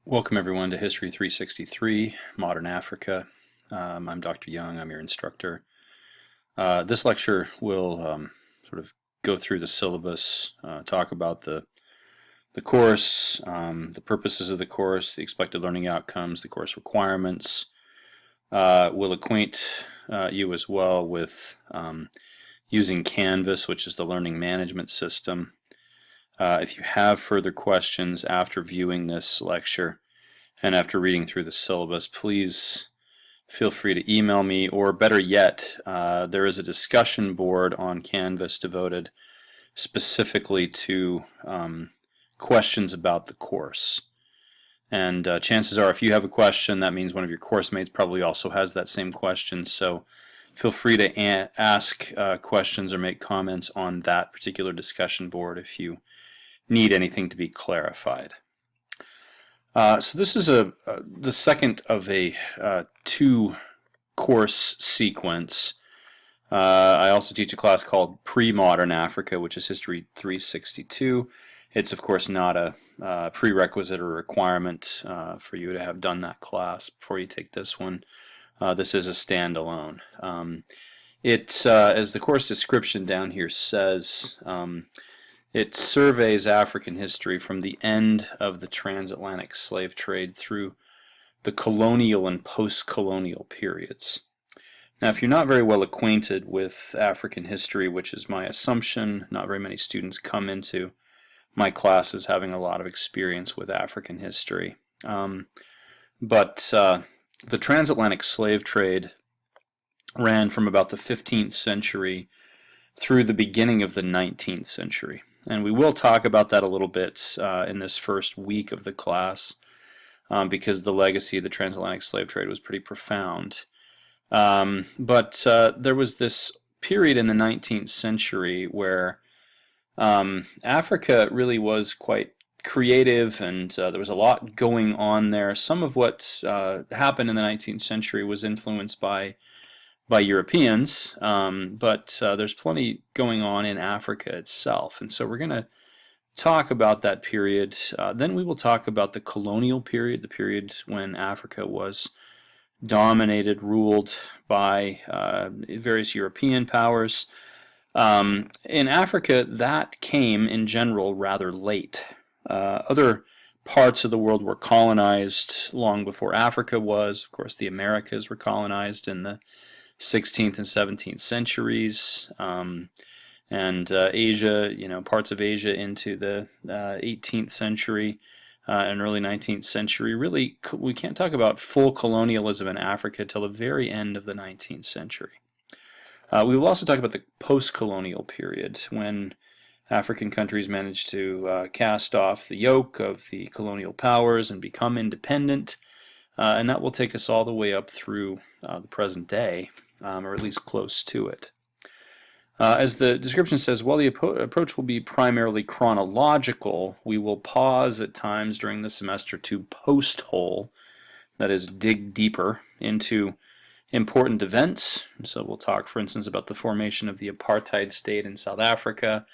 Welcome everyone to History 363, Modern Africa. I'm Dr. Young, I'm your instructor. This lecture will sort of go through the syllabus, talk about the course, the purposes of the course, the expected learning outcomes, the course requirements. We'll acquaint you as well with using Canvas, which is the learning management system. If you have further questions after viewing this lecture and after reading through the syllabus, please feel free to email me, or better yet, there is a discussion board on Canvas devoted specifically to questions about the course. And chances are, if you have a question, that means one of your course mates probably also has that same question. So feel free to ask questions or make comments on that particular discussion board if you need anything to be clarified. So this is the second of a two-course sequence. I also teach a class called Pre-Modern Africa, which is History 362. It's of course not a prerequisite or requirement for you to have done that class before you take this one. This is a standalone. As the course description down here says, it surveys African history from the end of the transatlantic slave trade through the colonial and post-colonial periods. Now, if you're not very well acquainted with African history, which is my assumption, not very many students come into my classes having a lot of experience with African history. But the transatlantic slave trade ran from about the 15th century through the beginning of the 19th century. And we will talk about that a little bit in this first week of the class because the legacy of the transatlantic slave trade was pretty profound. But there was this period in the 19th century where Africa really was quite creative, and there was a lot going on there. Some of what happened in the 19th century was influenced by Europeans, but there's plenty going on in Africa itself, and so we're going to talk about that period. Then we will talk about the colonial period, the period when Africa was dominated, ruled by various European powers. In Africa, that came in general rather late. Other parts of the world were colonized long before Africa was. Of course, the Americas were colonized in the 16th and 17th centuries, and Asia, parts of Asia into the 18th century and early 19th century. Really, we can't talk about full colonialism in Africa till the very end of the 19th century. We will also talk about the post-colonial period, when African countries managed to cast off the yoke of the colonial powers and become independent, and that will take us all the way up through the present day, or at least close to it. As the description says, while the approach will be primarily chronological, we will pause at times during the semester to post-hole, that is, dig deeper into important events. So we'll talk, for instance, about the formation of the apartheid state in South Africa,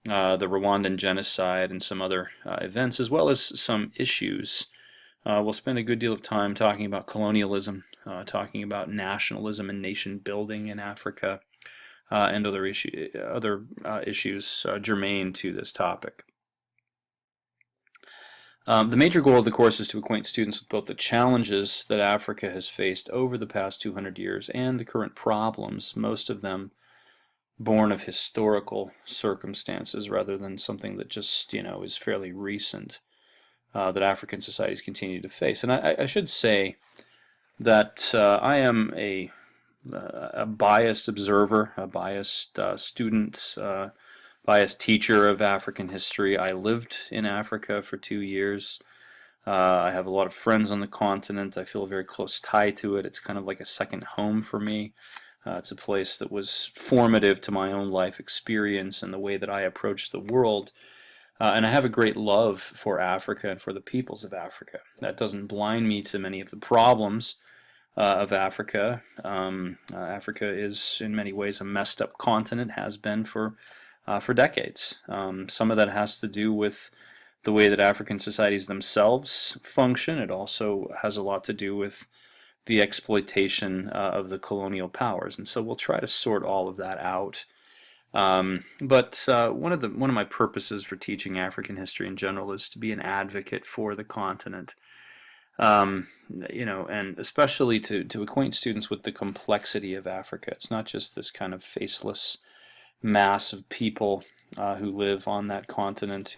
the Rwandan genocide, and some other events, as well as some issues. We'll spend a good deal of time talking about colonialism, talking about nationalism and nation building in Africa, and other issues germane to this topic. The major goal of the course is to acquaint students with both the challenges that Africa has faced over the past 200 years and the current problems, most of them born of historical circumstances rather than something that just, is fairly recent, that African societies continue to face. And I should say that I am a biased observer, a biased student, biased teacher of African history. I lived in Africa for 2 years. I have a lot of friends on the continent. I feel a very close tie to it. It's kind of like a second home for me. It's a place that was formative to my own life experience and the way that I approach the world. And I have a great love for Africa and for the peoples of Africa. That doesn't blind me to many of the problems of Africa. Africa is in many ways a messed up continent, has been for decades. Some of that has to do with the way that African societies themselves function. It also has a lot to do with the exploitation of the colonial powers, and so we'll try to sort all of that out. But one of my purposes for teaching African history in general is to be an advocate for the continent. And especially to acquaint students with the complexity of Africa. It's not just this kind of faceless mass of people who live on that continent,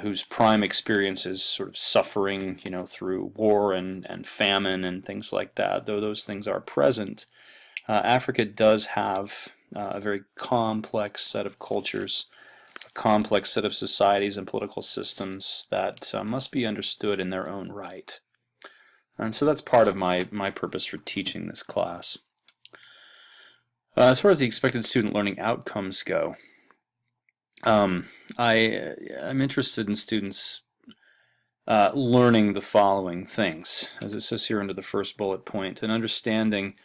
whose prime experience is sort of suffering, through war and famine and things like that. Though those things are present, Africa does have a very complex set of cultures, a complex set of societies and political systems that must be understood in their own right. And so that's part of my purpose for teaching this class. As far as the expected student learning outcomes go, I'm interested in students learning the following things, as it says here under the first bullet point: an understanding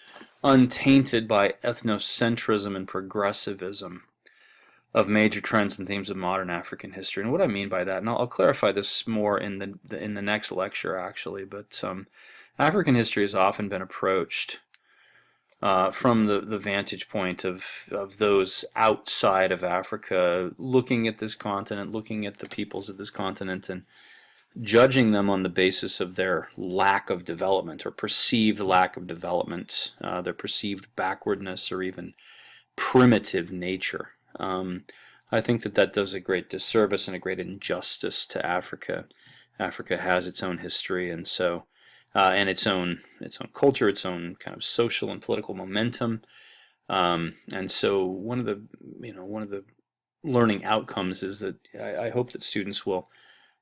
untainted by ethnocentrism and progressivism of major trends and themes of modern African history. And what I mean by that, and I'll clarify this more in the next lecture actually, but African history has often been approached from the vantage point of those outside of Africa, looking at this continent, looking at the peoples of this continent, and judging them on the basis of their lack of development or perceived lack of development, their perceived backwardness or even primitive nature. I think that does a great disservice and a great injustice to Africa. Africa has its own history, and so and its own culture, its own kind of social and political momentum. And so one of the learning outcomes is that I hope that students will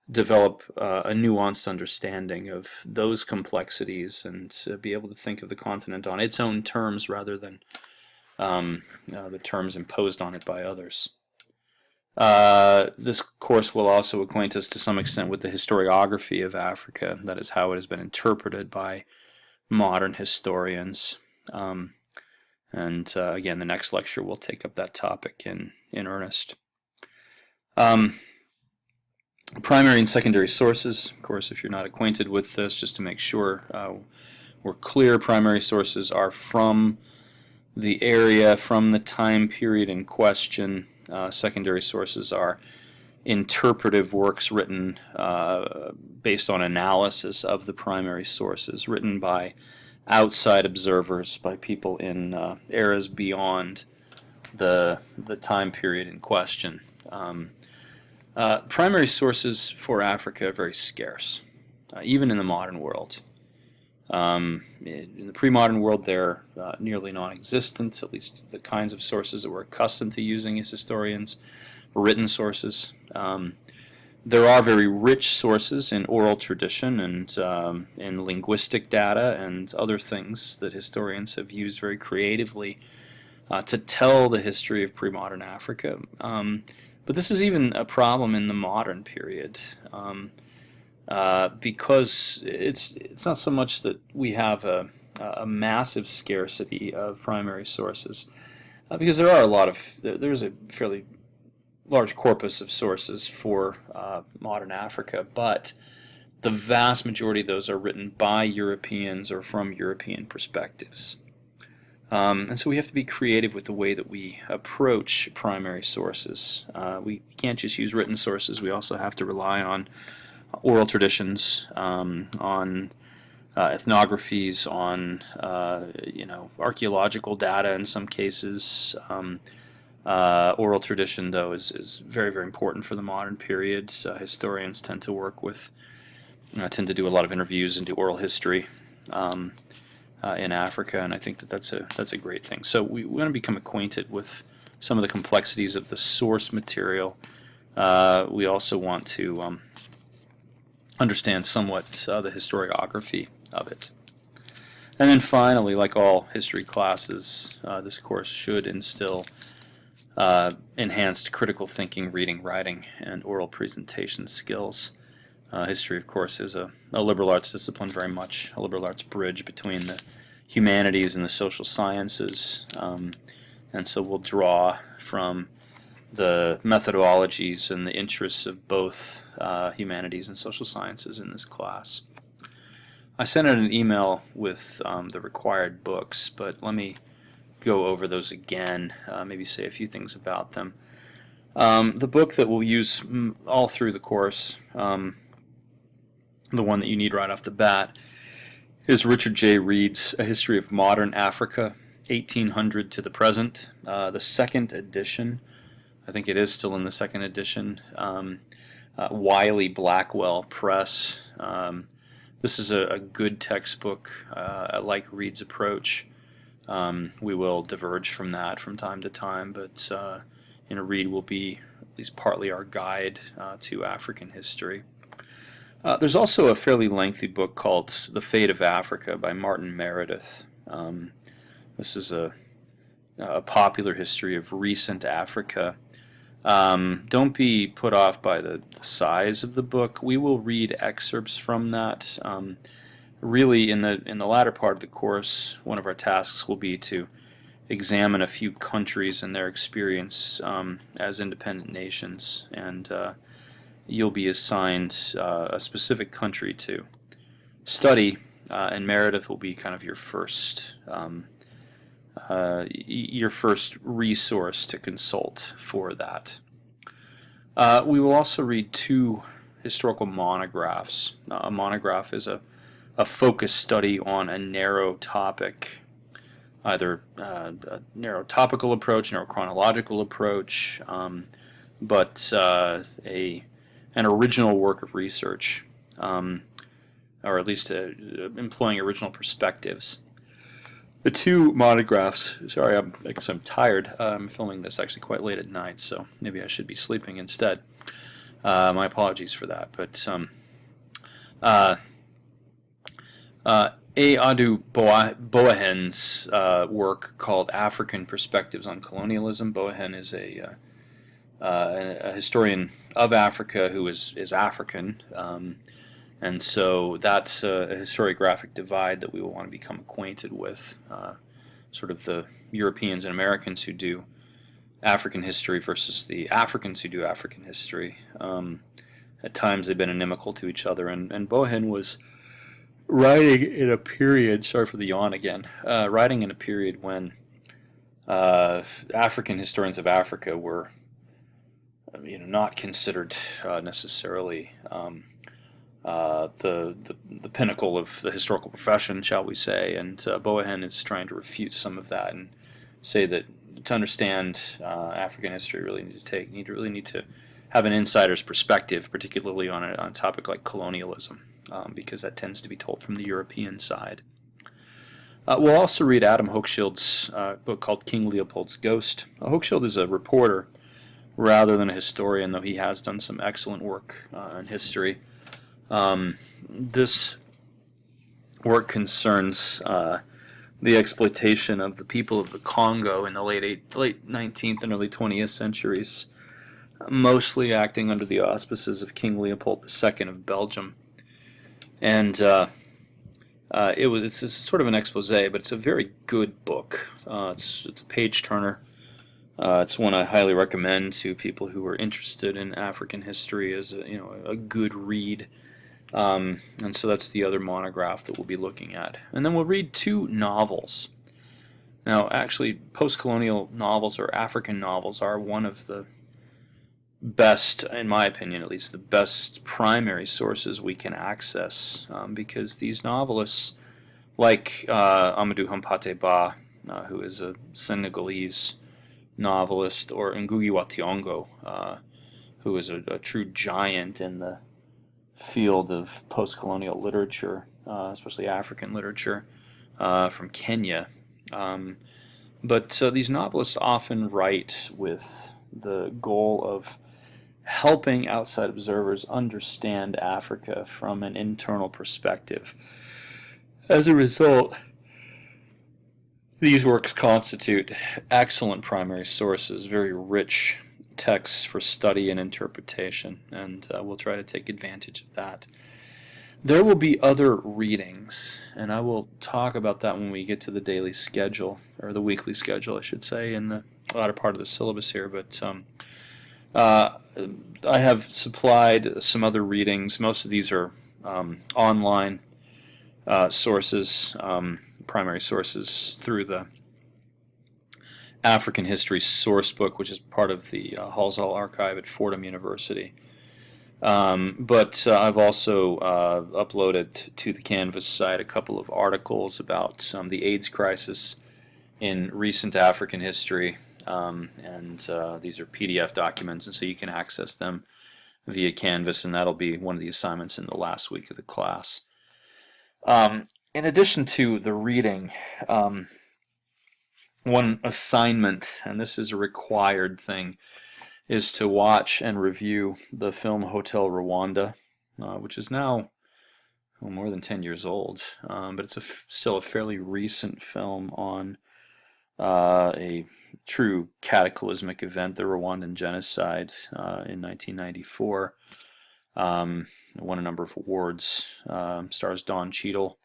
develop a nuanced understanding of those complexities and be able to think of the continent on its own terms rather than the terms imposed on it by others. This course will also acquaint us to some extent with the historiography of Africa, that is how it has been interpreted by modern historians. And again, the next lecture will take up that topic in earnest. Primary and secondary sources, of course, if you're not acquainted with this, just to make sure we're clear, primary sources are from the area, from the time period in question. Secondary sources are interpretive works written based on analysis of the primary sources, written by outside observers, by people in eras beyond the time period in question. Primary sources for Africa are very scarce, even in the modern world. In the pre-modern world, they're nearly non-existent, at least the kinds of sources that we're accustomed to using as historians, written sources. There are very rich sources in oral tradition and in linguistic data and other things that historians have used very creatively to tell the history of pre-modern Africa. But this is even a problem in the modern period. Because it's not so much that we have a massive scarcity of primary sources, because there's a fairly large corpus of sources for modern Africa, but the vast majority of those are written by Europeans or from European perspectives. And so we have to be creative with the way that we approach primary sources. We can't just use written sources, we also have to rely on oral traditions, on ethnographies, on archaeological data in some cases. Oral tradition, though, is very, very important for the modern period. Historians tend to tend to do a lot of interviews and do oral history in Africa, and I think that's a great thing. So we want to become acquainted with some of the complexities of the source material. We also want to understand somewhat the historiography of it. And then finally, like all history classes, this course should instill enhanced critical thinking, reading, writing, and oral presentation skills. History, of course, is a liberal arts discipline, very much a liberal arts bridge between the humanities and the social sciences. And so we'll draw from the methodologies and the interests of both humanities and social sciences in this class. I sent out an email with the required books, but let me go over those again, maybe say a few things about them. The book that we'll use all through the course, the one that you need right off the bat, is Richard J. Reed's A History of Modern Africa, 1800 to the Present, the second edition. I think it is still in the second edition. Wiley Blackwell Press. This is a good textbook. I like Reed's approach. We will diverge from that from time to time, but Reed will be at least partly our guide to African history. There's also a fairly lengthy book called The Fate of Africa by Martin Meredith. This is a popular history of recent Africa. Don't be put off by the size of the book. We will read excerpts from that. Really, in the latter part of the course, one of our tasks will be to examine a few countries and their experience as independent nations, and you'll be assigned a specific country to study, and Meredith will be kind of your first resource to consult for that. We will also read 2 historical monographs. A monograph is a focused study on a narrow topic, either a narrow topical approach, narrow chronological approach, but an original work of research, or at least employing original perspectives. The 2 monographs, sorry, I guess I'm tired. I'm filming this actually quite late at night, so maybe I should be sleeping instead. My apologies for that. But Adu Boahen's work called African Perspectives on Colonialism. Boahen is a historian of Africa who is African, and so that's a historiographic divide that we will want to become acquainted with, sort of the Europeans and Americans who do African history versus the Africans who do African history. At times they've been inimical to each other, and Boahen was writing in a period, sorry for the yawn again, writing in a period when African historians of Africa were not considered necessarily the pinnacle of the historical profession, shall we say, and Boahen is trying to refute some of that and say that to understand African history, really need to have an insider's perspective, particularly on a topic like colonialism, because that tends to be told from the European side. We'll also read Adam Hochschild's book called King Leopold's Ghost. Hochschild is a reporter rather than a historian, though he has done some excellent work in history. This work concerns the exploitation of the people of the Congo in the late 19th and early 20th centuries, mostly acting under the auspices of King Leopold II of Belgium. And it's sort of an expose, but it's a very good book. It's a page-turner. It's one I highly recommend to people who are interested in African history as a good read. And so that's the other monograph that we'll be looking at. And then we'll read 2 novels. Now, actually, post-colonial novels or African novels are one of the best, in my opinion at least, the best primary sources we can access, because these novelists, like Amadou Hampâté Bâ, who is a Senegalese novelist, or Ngugi wa Thiong'o, who is a true giant in the field of post-colonial literature, especially African literature, from Kenya. But these novelists often write with the goal of helping outside observers understand Africa from an internal perspective. As a result, these works constitute excellent primary sources, very rich texts for study and interpretation, and we'll try to take advantage of that. There will be other readings, and I will talk about that when we get to the daily schedule, or the weekly schedule, I should say, in the latter part of the syllabus here, but uh, I have supplied some other readings. Most of these are online sources, primary sources through the African History Sourcebook, which is part of the Halsall Archive at Fordham University. But I've also uploaded to the Canvas site a couple of articles about the AIDS crisis in recent African history, and these are PDF documents, and so you can access them via Canvas, and that'll be one of the assignments in the last week of the class. In addition to the reading, one assignment, and this is a required thing, is to watch and review the film Hotel Rwanda, which is now more than 10 years old, but it's still a fairly recent film on a true cataclysmic event, the Rwandan genocide in 1994. Won a number of awards. Stars Don Cheadle,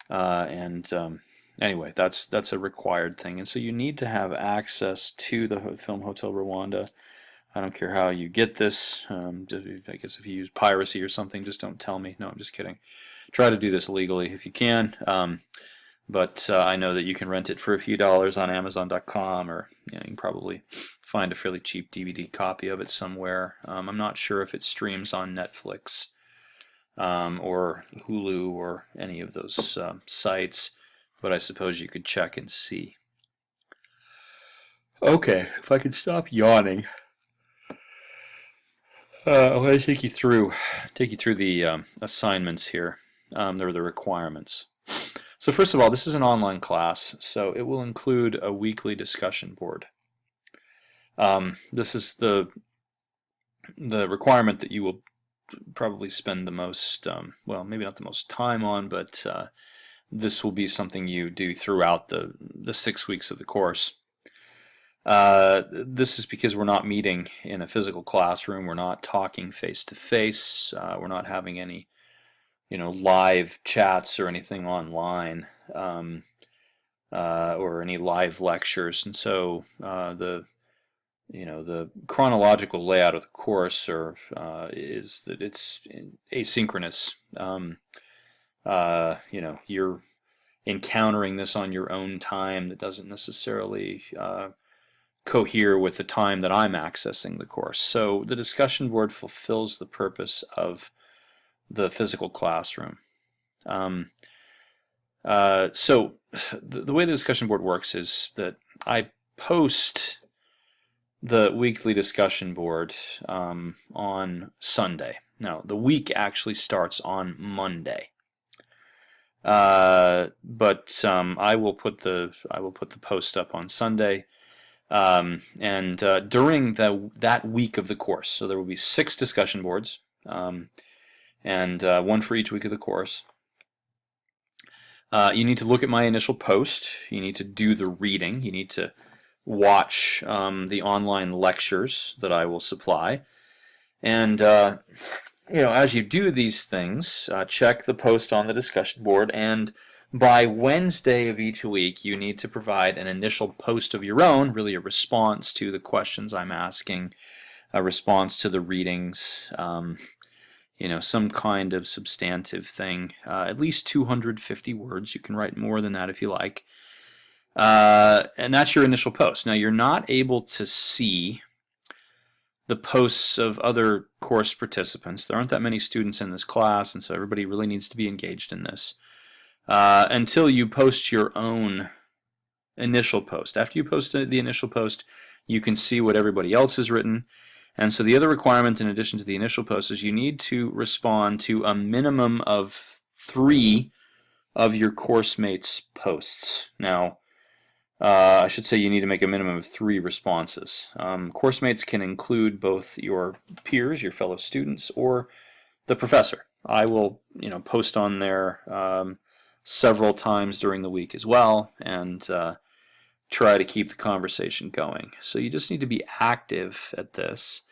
and anyway, that's a required thing, and so you need to have access to the film Hotel Rwanda. I don't care how you get this. I guess if you use piracy or something, just don't tell me. No, I'm just kidding. Try to do this legally if you can. But I know that you can rent it for a few dollars on Amazon.com, or you can probably find a fairly cheap DVD copy of it somewhere. I'm not sure if it streams on Netflix or Hulu or any of those sites, but I suppose you could check and see. Okay, if I could stop yawning. I'm going to take you through the assignments here. They're the requirements. So first of all, this is an online class, so it will include a weekly discussion board. This is the requirement that you will probably spend the most, well, maybe not the most time on, but this will be something you do throughout the 6 weeks of the course. This is because we're not meeting in a physical classroom. We're not talking face to face. We're not having any, live chats or anything online, or any live lectures. And so the chronological layout of the course is that it's asynchronous. You're encountering this on your own time. That doesn't necessarily cohere with the time that I'm accessing the course. So the discussion board fulfills the purpose of the physical classroom. So the way the discussion board works is that I post the weekly discussion board on Sunday. Now the week actually starts on Monday, but I will put the post up on Sunday. And during that week of the course, so there will be 6 discussion boards, and one for each week of the course. You need to look at my initial post. You need to do the reading. You need to watch the online lectures that I will supply. And as you do these things, check the post on the discussion board, and by Wednesday of each week, you need to provide an initial post of your own, really a response to the questions I'm asking, a response to the readings, some kind of substantive thing, at least 250 words. You can write more than that if you like. And that's your initial post. Now, you're not able to see the posts of other course participants. There aren't that many students in this class, and so everybody really needs to be engaged in this. Until you post your own initial post. After you post the initial post, you can see what everybody else has written. And so the other requirement in addition to the initial post is you need to respond to a minimum of 3 of your course mates' posts. Now, I should say you need to make a minimum of 3 responses. Course mates can include both your peers, your fellow students, or the professor. I will, post on there several times during the week as well, and try to keep the conversation going. So you just need to be active at this.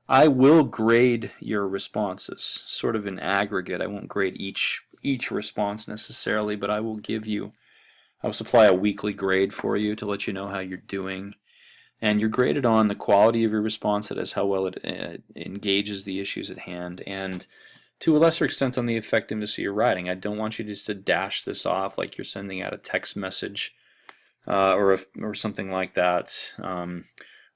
I will grade your responses, sort of in aggregate. I won't grade each response necessarily, but I will supply a weekly grade for you to let you know how you're doing. And you're graded on the quality of your response, that is how well it engages the issues at hand, and to a lesser extent on the effectiveness of your writing. I don't want you just to dash this off like you're sending out a text message or something like that.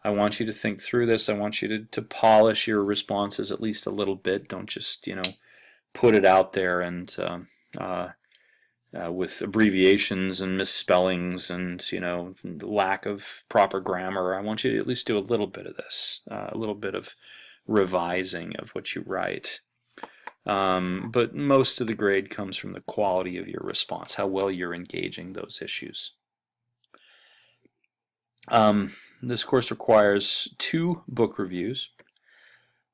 I want you to think through this. I want you to polish your responses at least a little bit. Don't just, put it out there and with abbreviations and misspellings and lack of proper grammar. I want you to at least do a little bit of this, a little bit of revising of what you write. But most of the grade comes from the quality of your response, how well you're engaging those issues. This course requires 2 book reviews,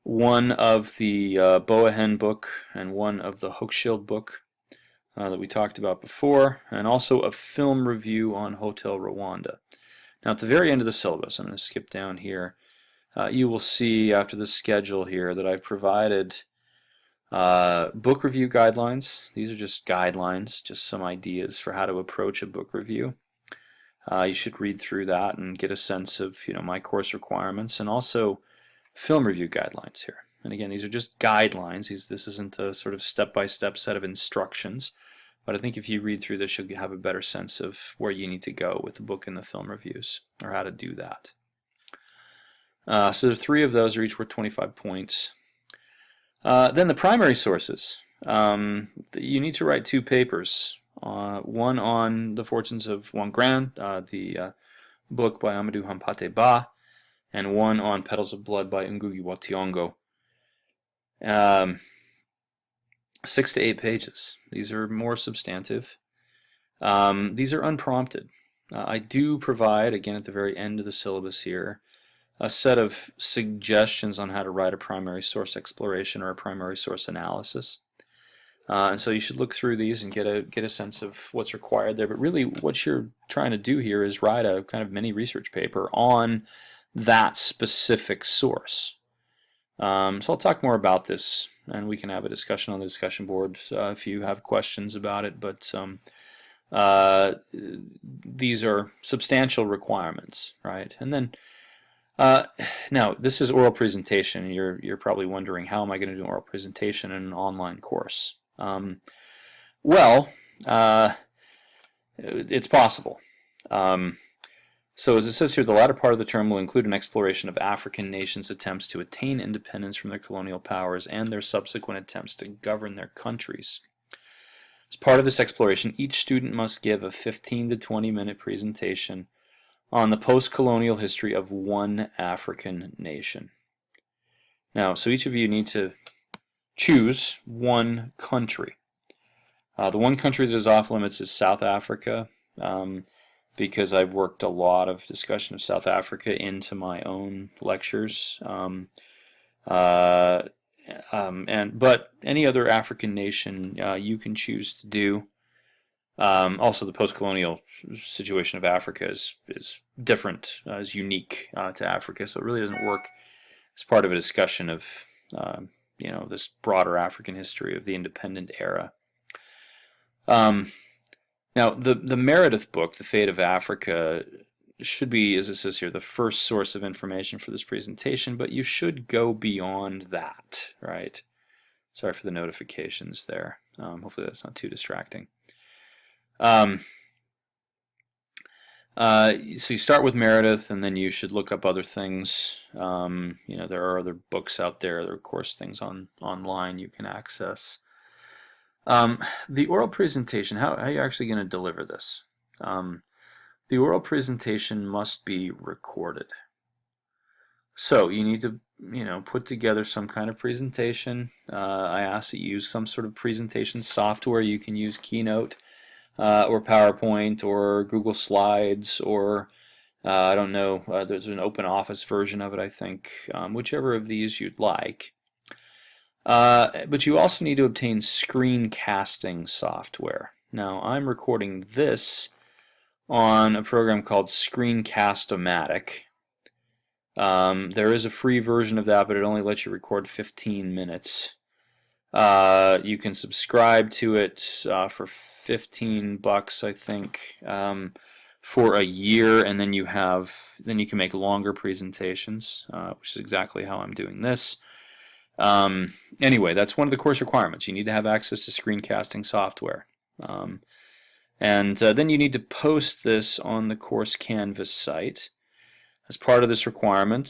one of the Boahen book and one of the Hochschild book that we talked about before, and also a film review on Hotel Rwanda. Now at the very end of the syllabus, I'm going to skip down here, you will see after the schedule here that I've provided book review guidelines. These are just guidelines, just some ideas for how to approach a book review. You should read through that and get a sense of my course requirements, and also film review guidelines here. And again, these are just guidelines. This isn't a sort of step-by-step set of instructions, but I think if you read through this, you'll have a better sense of where you need to go with the book and the film reviews, or how to do that. So the 3 of those are each worth 25 points. Then the primary sources. You need to write 2 papers. One on the fortunes of Wangran, the book by Amadou Hampâté Bâ, and one on Petals of Blood by Ngugi wa Thiong'o. 6 to 8 pages. These are more substantive. These are unprompted. I do provide, again at the very end of the syllabus here, a set of suggestions on how to write a primary source exploration or a primary source analysis. And so you should look through these and get a sense of what's required there. But really what you're trying to do here is write a kind of mini research paper on that specific source. So I'll talk more about this, and we can have a discussion on the discussion board if you have questions about it. But these are substantial requirements, right? And then now this is oral presentation. You're probably wondering, how am I going to do an oral presentation in an online course? It's possible. So as it says here, the latter part of the term will include an exploration of African nations' attempts to attain independence from their colonial powers and their subsequent attempts to govern their countries. As part of this exploration, each student must give a 15 to 20-minute presentation on the post-colonial history of one African nation. Now, so each of you need to choose one country. The one country that is off limits is South Africa, because I've worked a lot of discussion of South Africa into my own lectures. But any other African nation you can choose to do. Also, the post-colonial situation of Africa is different, is unique to Africa, so it really doesn't work as part of a discussion of this broader African history of the independent era. Now, the Meredith book, The Fate of Africa, should be, as it says here, the first source of information for this presentation, but you should go beyond that, right? Sorry for the notifications there. Hopefully that's not too distracting. So you start with Meredith, and then you should look up other things. There are other books out there. There are, of course, things online you can access. The oral presentation, how are you actually going to deliver this? The oral presentation must be recorded. So you need to, put together some kind of presentation. I ask that you use some sort of presentation software. You can use Keynote or PowerPoint or Google Slides, or I don't know, there's an open office version of it, I think, whichever of these you'd like. But you also need to obtain screencasting software. Now, I'm recording this on a program called Screencast-O-Matic. There is a free version of that, but it only lets you record 15 minutes. You can subscribe to it for $15, I think. for a year, and then you can make longer presentations, which is exactly how I'm doing this. Anyway, that's one of the course requirements. You need to have access to screencasting software. And then you need to post this on the course Canvas site. As part of this requirement,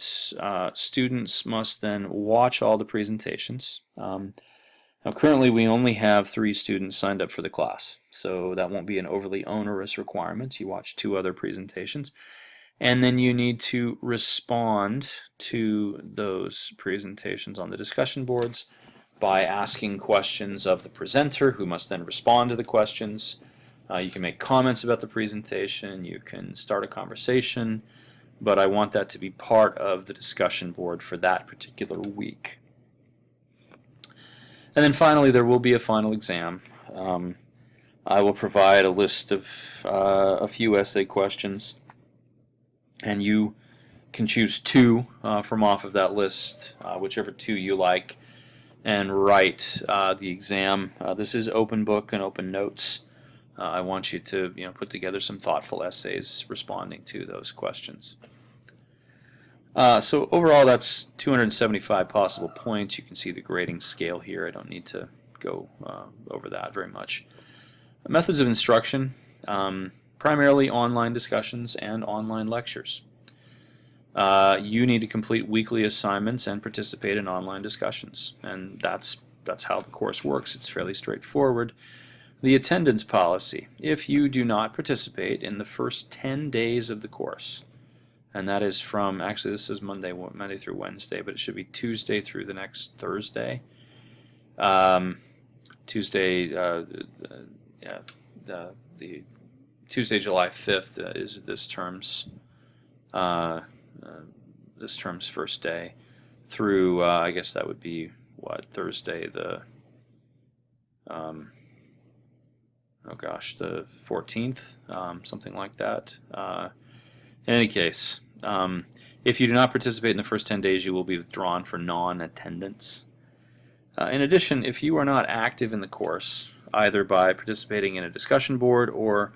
students must then watch all the presentations. Now currently we only have 3 students signed up for the class, so that won't be an overly onerous requirement. You watch 2 other presentations, and then you need to respond to those presentations on the discussion boards by asking questions of the presenter, who must then respond to the questions. You can make comments about the presentation, you can start a conversation, but I want that to be part of the discussion board for that particular week. And then finally, there will be a final exam. I will provide a list of a few essay questions, and you can choose 2 from off of that list, whichever 2 you like, and write the exam. This is open book and open notes. I want you to put together some thoughtful essays responding to those questions. So overall, that's 275 possible points. You can see the grading scale here. I don't need to go over that very much. Methods of instruction, primarily online discussions and online lectures. You need to complete weekly assignments and participate in online discussions, and that's how the course works. It's fairly straightforward. The attendance policy: if you do not participate in the first 10 days of the course, and that is from, actually this is Monday through Wednesday, but it should be Tuesday through the next Thursday. Tuesday, the Tuesday, July 5th is this term's first day, through I guess that would be what, Thursday the the 14th, something like that. In any case, if you do not participate in the first 10 days, you will be withdrawn for non-attendance. In addition, if you are not active in the course, either by participating in a discussion board or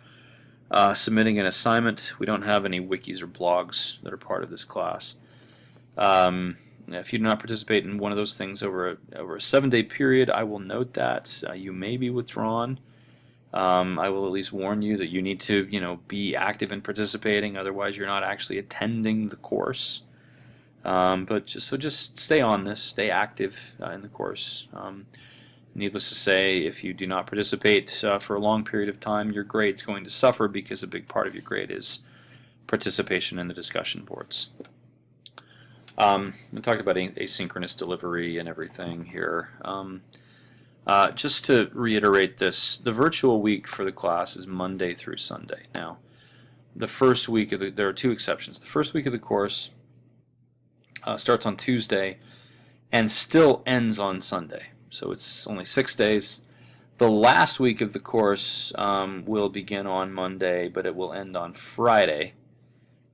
submitting an assignment — we don't have any wikis or blogs that are part of this class — if you do not participate in one of those things over a 7-day period, I will note that you may be withdrawn. I will at least warn you that you need to, be active in participating. Otherwise, you're not actually attending the course. But just stay on this, stay active in the course. Needless to say, if you do not participate for a long period of time, your grade's going to suffer, because a big part of your grade is participation in the discussion boards. We talked about asynchronous delivery and everything here. Just to reiterate this, the virtual week for the class is Monday through Sunday. Now, the first week of there are 2 exceptions. The first week of the course starts on Tuesday and still ends on Sunday. So it's only 6 days. The last week of the course will begin on Monday, but it will end on Friday.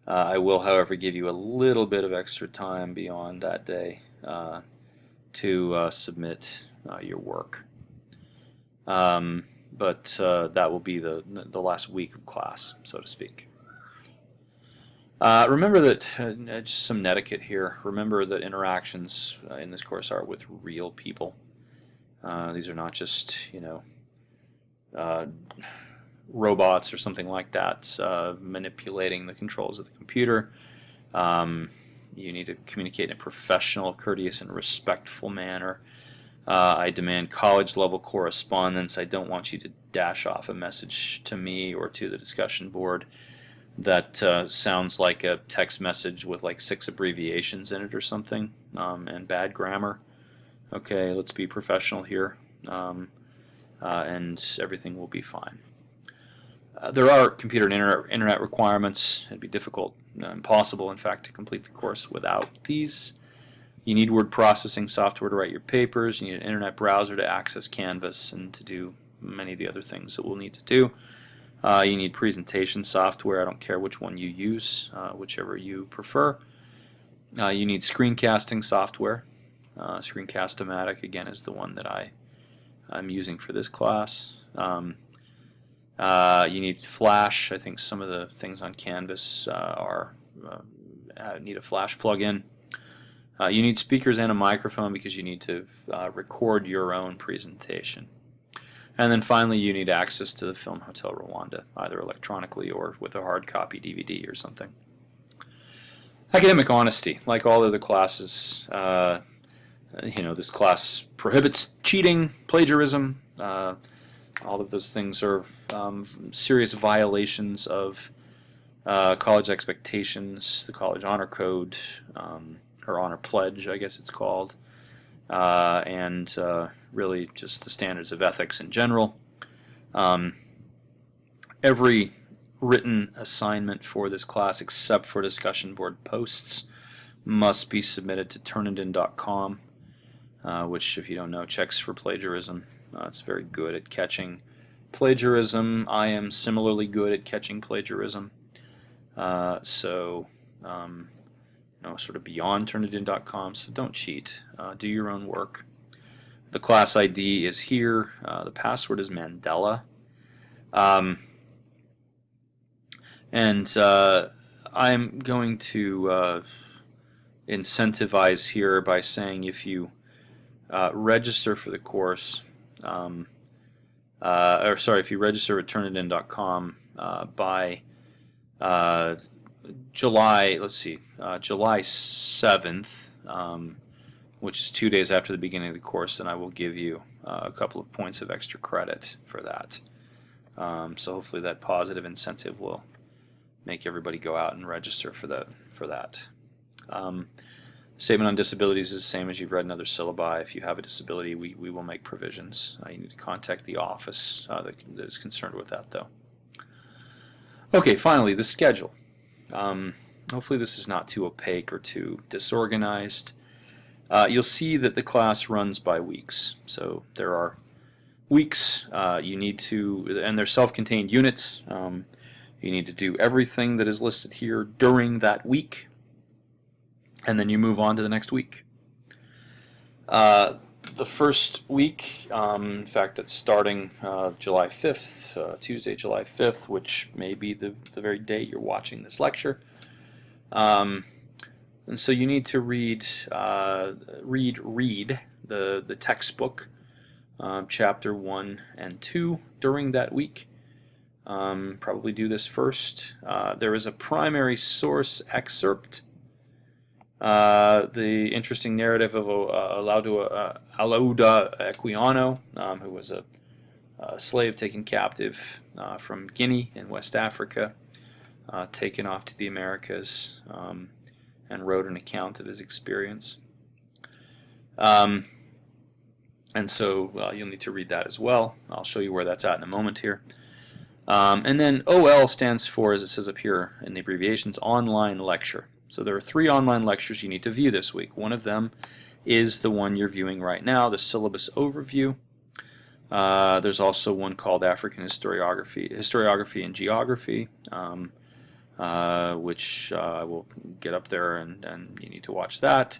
I will, however, give you a little bit of extra time beyond that day to submit your work. But that will be the last week of class, so to speak. Remember that, just some netiquette here, remember that interactions in this course are with real people. These are not just, robots or something like that manipulating the controls of the computer. You need to communicate in a professional, courteous, and respectful manner. I demand college-level correspondence. I don't want you to dash off a message to me or to the discussion board that sounds like a text message with like 6 abbreviations in it or something, and bad grammar. Okay, let's be professional here, and everything will be fine. There are computer and internet requirements. It'd be difficult, impossible, in fact, to complete the course without these. You need word processing software to write your papers. You need an internet browser to access Canvas and to do many of the other things that we'll need to do. You need presentation software. I don't care which one you use, whichever you prefer. You need screencasting software. Screencast-O-Matic, again, is the one that I'm using for this class. You need Flash. I think some of the things on Canvas need a Flash plugin. You need speakers and a microphone because you need to record your own presentation. And then finally, you need access to the Film Hotel Rwanda, either electronically or with a hard copy DVD or something. Academic honesty, like all other classes, this class prohibits cheating, plagiarism. All of those things are serious violations of college expectations, the college honor code, or honor pledge, I guess it's called, and really just the standards of ethics in general. Every written assignment for this class, except for discussion board posts, must be submitted to turnitin.com, which, if you don't know, checks for plagiarism. It's very good at catching plagiarism. I am similarly good at catching plagiarism. Sort of beyond turnitin.com, so don't cheat. Do your own work. The class ID is here. The password is Mandela. I'm going to incentivize here by saying if you register for the course, if you register at turnitin.com by July 7th, which is 2 days after the beginning of the course, then I will give you a couple of points of extra credit for that. So hopefully that positive incentive will make everybody go out and register for that. Statement on disabilities is the same as you've read in other syllabi. If you have a disability, we will make provisions. You need to contact the office that is concerned with that, though. Okay, finally, the schedule. Hopefully this is not too opaque or too disorganized. You'll see that the class runs by weeks. So there are weeks you need to, and they're self-contained units. You need to do everything that is listed here during that week, and then you move on to the next week. The first week, in fact, it's starting July 5th, Tuesday, July 5th, which may be the very day you're watching this lecture. And so you need to read the textbook, chapter 1 and 2 during that week. Probably do this first. There is a primary source excerpt. The interesting narrative of Alauda Equiano, who was a slave taken captive from Guinea in West Africa, taken off to the Americas, and wrote an account of his experience. And so you'll need to read that as well. I'll show you where that's at in a moment here. And then OL stands for, as it says up here in the abbreviations, online lecture. So there are 3 online lectures you need to view this week. One of them is the one you're viewing right now, the syllabus overview. There's also one called African Historiography and Geography, which I will get up there, and you need to watch that.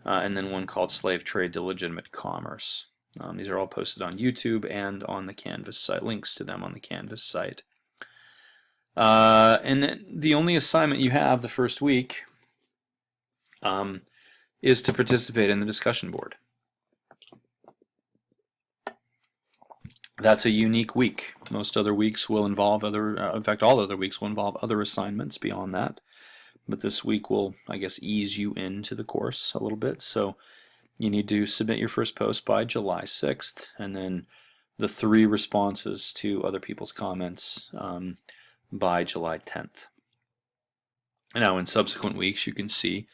And then one called Slave Trade to Legitimate Commerce. These are all posted on YouTube and on the Canvas site, links to them on the Canvas site. And then the only assignment you have the first week is to participate in the discussion board. That's a unique week. Most other weeks will involve in fact all other weeks will involve other assignments beyond that. But this week will, I guess, ease you into the course a little bit. So you need to submit your first post by July 6th, and then the 3 responses to other people's comments by July 10th. Now, in subsequent weeks, you can see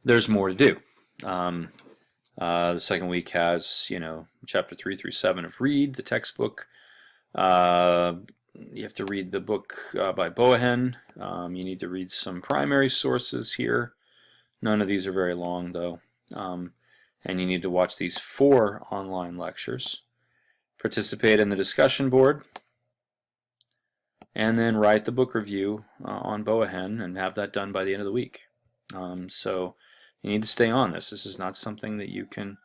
there's more to do. The second week has, chapter 3 through 7 of Read, the textbook. You have to read the book by Boahen. You need to read some primary sources here. None of these are very long, though. And you need to watch these 4 online lectures. Participate in the discussion board. And then write the book review on Boahen and have that done by the end of the week. So you need to stay on this. This is not something that you can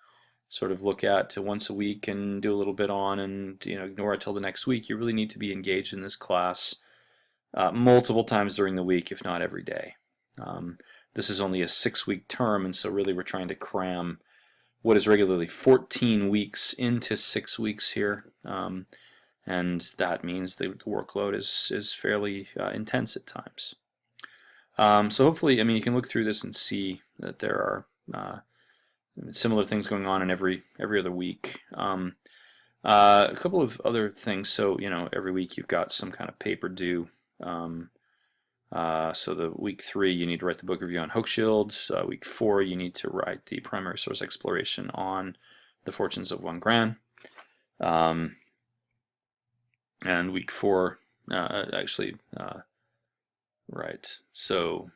sort of look at once a week and do a little bit on and ignore it till the next week. You really need to be engaged in this class multiple times during the week, if not every day. This is only a 6-week term, and so really we're trying to cram what is regularly 14 weeks into 6 weeks here, and that means the workload is fairly intense at times. So hopefully, you can look through this and see that there are similar things going on in every other week. A couple of other things. So every week you've got some kind of paper due. So the week 3 you need to write the book review on Hochschild. Week 4 you need to write the primary source exploration on the Fortunes of One Gran. And week 4 right. So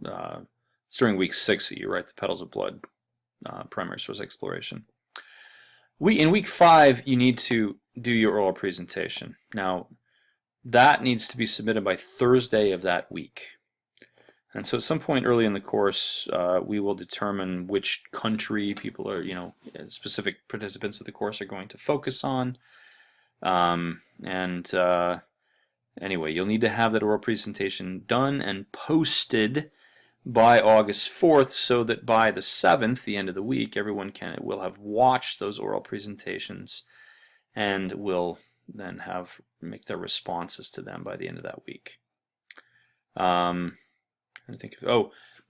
it's during week 6 that you write the Petals of Blood primary source exploration. In week 5 you need to do your oral presentation. Now that needs to be submitted by Thursday of that week. And so at some point early in the course, we will determine which country people are, specific participants of the course are going to focus on. Anyway, you'll need to have that oral presentation done and posted by August 4th so that by the 7th, the end of the week, everyone will have watched those oral presentations and will then make their responses to them by the end of that week. I think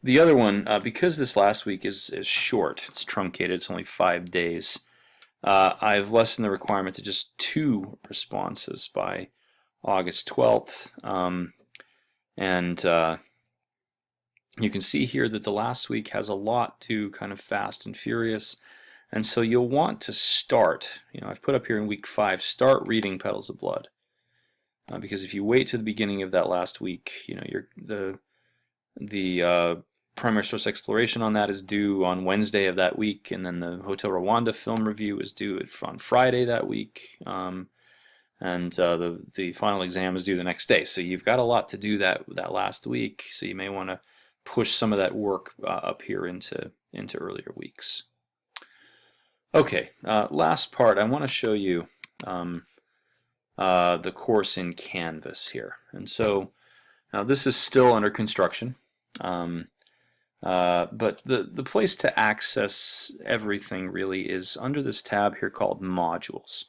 the other one, because this last week is short, it's truncated, it's only 5 days, I've lessened the requirement to just 2 responses by August 12th. You can see here that the last week has a lot to kind of fast and furious, and so you'll want to start, I've put up here in week 5, start reading Petals of Blood. Because if you wait to the beginning of that last week, the primary source exploration on that is due on Wednesday of that week, and then the Hotel Rwanda film review is due on Friday that week, and the final exam is due the next day. So you've got a lot to do that last week, so you may want to push some of that work up here into earlier weeks. Okay, last part, I want to show you the course in Canvas here. And so now this is still under construction, but the place to access everything really is under this tab here called Modules.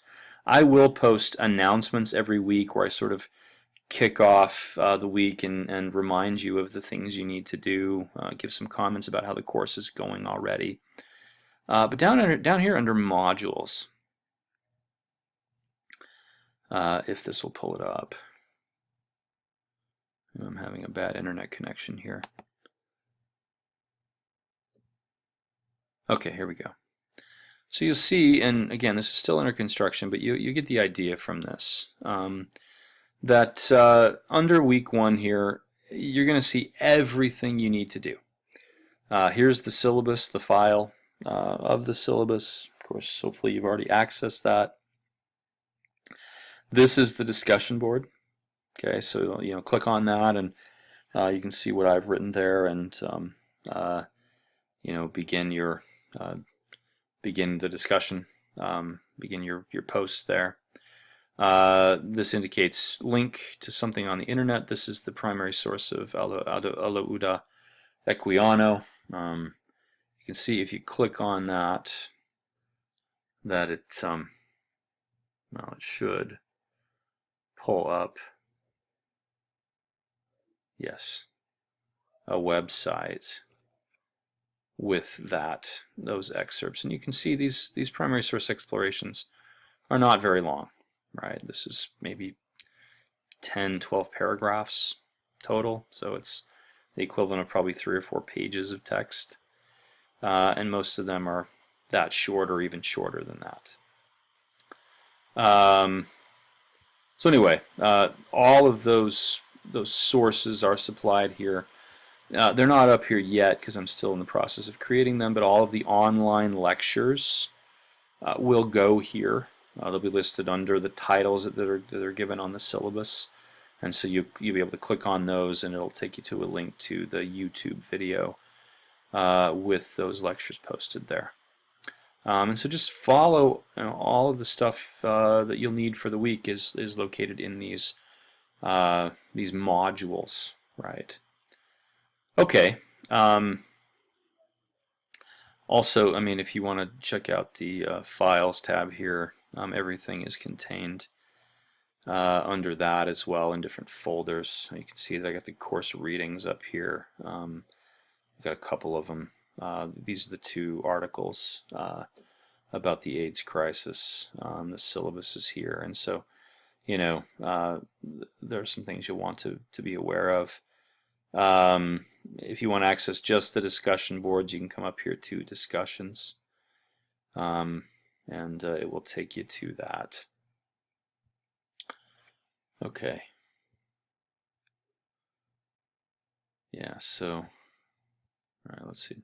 I will post announcements every week where I sort of kick off the week and remind you of the things you need to do, give some comments about how the course is going already. But down here under Modules, if this will pull it up. I'm having a bad internet connection here. Okay, here we go. So you'll see, and again, this is still under construction, but you get the idea from this, that under week 1 here, you're going to see everything you need to do. Here's the syllabus, the file of the syllabus. Of course, hopefully you've already accessed that. This is the discussion board. Okay, so click on that, and you can see what I've written there, and begin the discussion, begin your posts there. This indicates link to something on the internet. This is the primary source of Alauda Equiano. You can see if you click on that it should pull up, yes, a website with those excerpts, and you can see these primary source explorations are not very long, right? This is maybe 10-12 paragraphs total, so it's the equivalent of probably 3 or 4 pages of text, and most of them are that short or even shorter than that. So anyway, all of those sources are supplied here. They're not up here yet because I'm still in the process of creating them, but all of the online lectures will go here. They'll be listed under the titles that are given on the syllabus, and so you'll be able to click on those, and it'll take you to a link to the YouTube video with those lectures posted there. And so just follow, all of the stuff that you'll need for the week is located in these modules, right? Okay. Also, I mean, if you want to check out the Files tab here, everything is contained under that as well in different folders. You can see that I got the course readings up here. I've got a couple of them. These are the 2 articles about the AIDS crisis. The syllabus is here, and so there are some things you'll want to be aware of. If you want to access just the discussion boards, you can come up here to discussions, and it will take you to that. Okay. Yeah, so, all right, let's see.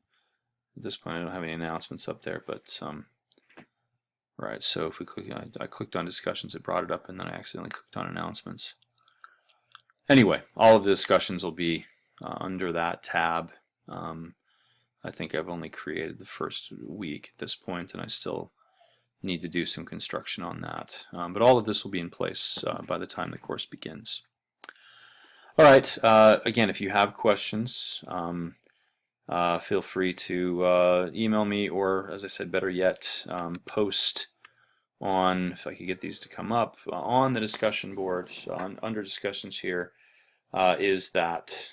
At this point, I don't have any announcements up there, but right, so if we click, I clicked on discussions, it brought it up, and then I accidentally clicked on announcements. Anyway, all of the discussions will be under that tab. I think I've only created the first week at this point, and I still need to do some construction on that. But all of this will be in place by the time the course begins. All right, again, if you have questions, feel free to email me, or, as I said, better yet, post on, if I could get these to come up, on the discussion board, under discussions here, is that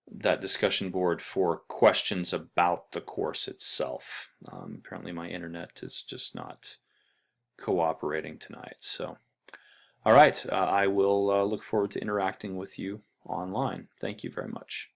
that discussion board for questions about the course itself. Apparently my internet is just not cooperating tonight. So, all right, I will look forward to interacting with you online. Thank you very much.